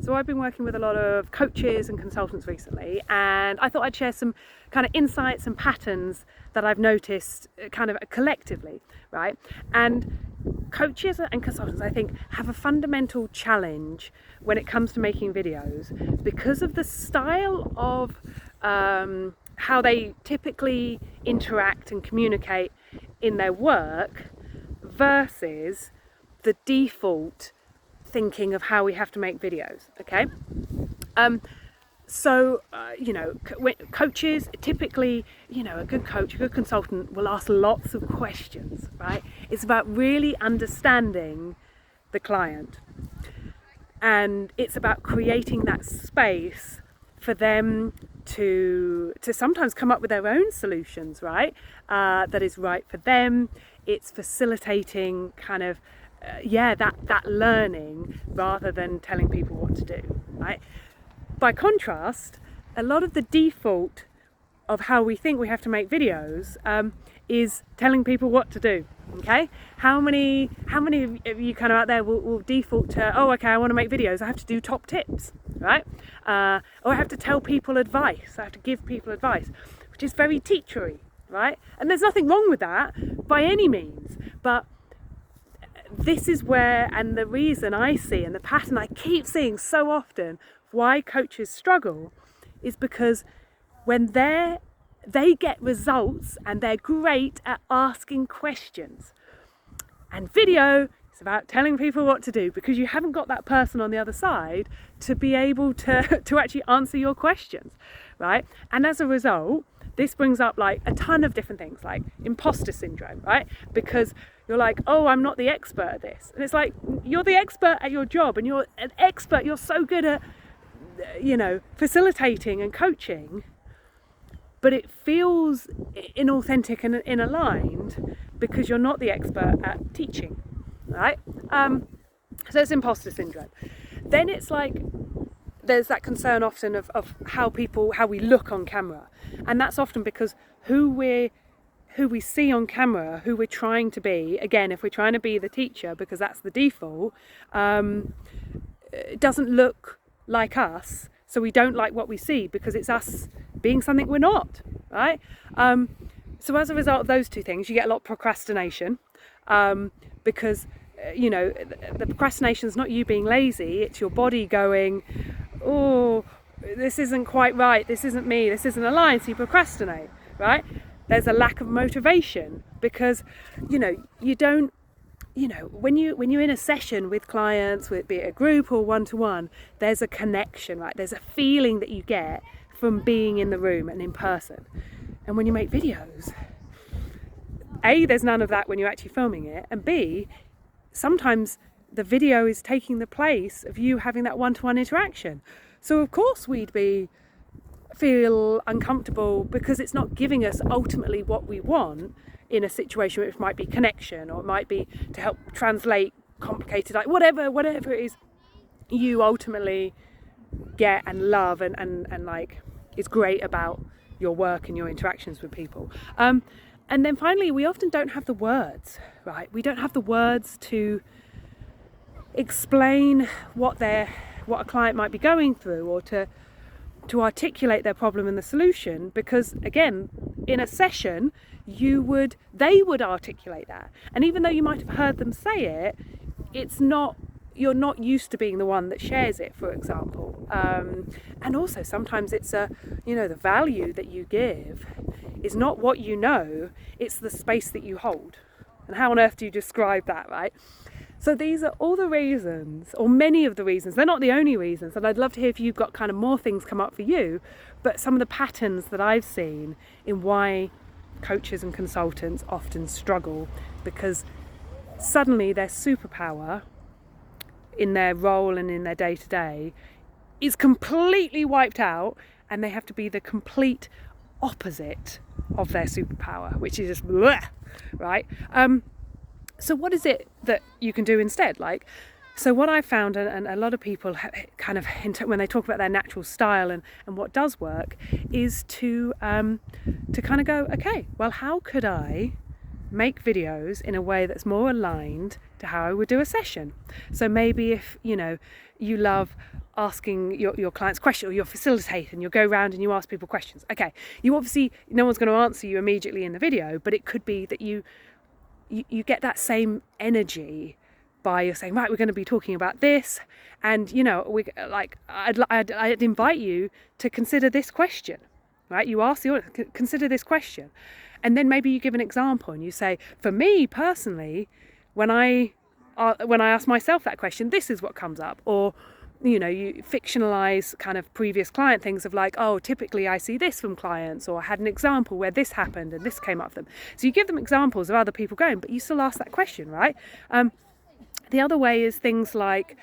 So I've been working with a lot of coaches and consultants recently, and I thought I'd share some kind of insights and patterns that I've noticed kind of collectively, right? And coaches and consultants, I think, have a fundamental challenge when it comes to making videos because of the style of how they typically interact and communicate in their work versus the default thinking of how we have to make videos, okay? Coaches typically, a good coach, a good consultant will ask lots of questions, right? It's about really understanding the client, and it's about creating that space for them to sometimes come up with their own solutions, right? That is right for them. It's facilitating kind of that learning rather than telling people what to do, right? By contrast, a lot of the default of how we think we have to make videos is telling people what to do, okay? How many of you kind of out there will default to, oh, okay, I want to make videos, I have to do top tips, right? Or I have to tell people advice, I have to give people advice, which is very teachery, right? And there's nothing wrong with that by any means, but this is where, and the reason I see, and the pattern I keep seeing so often, why coaches struggle is because when they get results and they're great at asking questions. And video is about telling people what to do because you haven't got that person on the other side to be able to actually answer your questions, right? And as a result, this brings up like a ton of different things like imposter syndrome, right? Because you're like, oh, I'm not the expert at this. And it's like, you're the expert at your job and you're an expert. You're so good at, facilitating and coaching, but it feels inauthentic and inaligned because you're not the expert at teaching, right? So it's imposter syndrome. Then it's like, there's that concern often of how we look on camera. And that's often because who we see on camera, who we're trying to be, again, if we're trying to be the teacher, because that's the default, it doesn't look like us, so we don't like what we see because it's us being something we're not, right? So as a result of those two things, you get a lot of procrastination because, the procrastination is not you being lazy, it's your body going, oh, this isn't quite right, this isn't me, this isn't aligned, so you procrastinate, right? There's a lack of motivation because, you don't, when you're in a session with clients, be it a group or one-to-one, there's a connection, right? There's a feeling that you get from being in the room and in person. And when you make videos, A, there's none of that when you're actually filming it, and B, sometimes the video is taking the place of you having that one-to-one interaction. So of course we'd feel uncomfortable because it's not giving us ultimately what we want in a situation which might be connection, or it might be to help translate complicated, like whatever it is you ultimately get and love and like is great about your work and your interactions with people. And then finally, we often don't have the words, right? We don't have the words to explain what a client might be going through, or to articulate their problem and the solution, because again, in a session, they would articulate that. And even though you might have heard them say it, you're not used to being the one that shares it, for example. And also sometimes it's the value that you give is not what you know, it's the space that you hold. And how on earth do you describe that, right? So these are all the reasons, or many of the reasons. They're not the only reasons, and I'd love to hear if you've got kind of more things come up for you, but some of the patterns that I've seen in why coaches and consultants often struggle, because suddenly their superpower in their role and in their day-to-day is completely wiped out, and they have to be the complete opposite of their superpower, which is just bleh, right? So what is it that you can do instead? So what I found, and a lot of people kind of, when they talk about their natural style and what does work, is to kind of go, okay, well, how could I make videos in a way that's more aligned to how I would do a session. So maybe if, you know, you love asking your clients questions, or you're facilitating, you'll go around and you ask people questions. Okay, you obviously, no one's going to answer you immediately in the video, but it could be that you get that same energy by you're saying, right, we're going to be talking about this, and you know, I'd invite you to consider this question, right? You ask the audience, consider this question, and then maybe you give an example and you say, for me personally, when I ask myself that question, this is what comes up. Or, you know, you fictionalize kind of previous client things of like, oh, typically I see this from clients, or I had an example where this happened and this came up for them. So you give them examples of other people going, but you still ask that question, right? The other way is things like,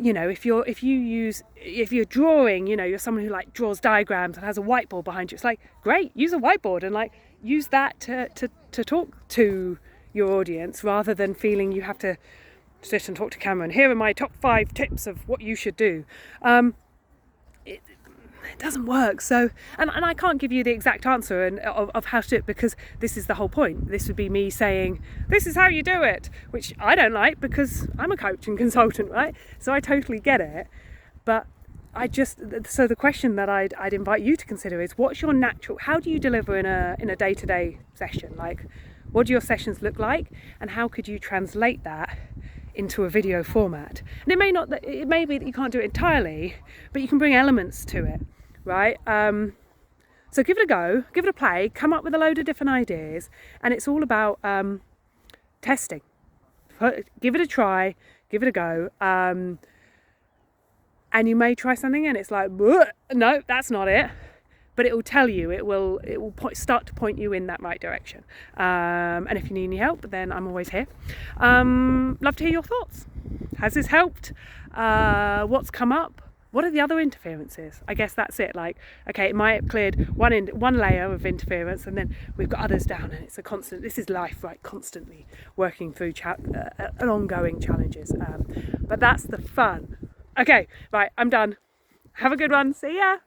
you know, if you're drawing, you know, you're someone who like draws diagrams and has a whiteboard behind you, it's like, great, use a whiteboard and like use that to talk to your audience, rather than feeling you have to sit and talk to camera and here are my top 5 tips of what you should do. It doesn't work. So, and I can't give you the exact answer of how to do it, because this is the whole point. This would be me saying, this is how you do it, which I don't like because I'm a coach and consultant, right? So I totally get it. But so the question that I'd invite you to consider is, what's your natural, how do you deliver in a day-to-day session? Like, what do your sessions look like, and how could you translate that into a video format? And it may be that you can't do it entirely, but you can bring elements to it, right? So give it a go, give it a play, come up with a load of different ideas, and it's all about testing. Give it a try, give it a go, and you may try something and it's like, no, that's not it. But it will tell you, it will start to point you in that right direction. And if you need any help, then I'm always here. Love to hear your thoughts. Has this helped? What's come up? What are the other interferences? I guess that's it. Like, okay, it might have cleared one layer of interference, and then we've got others down, and it's a constant. This is life, right? Constantly working through ongoing challenges. But that's the fun. Okay, right, I'm done. Have a good one. See ya.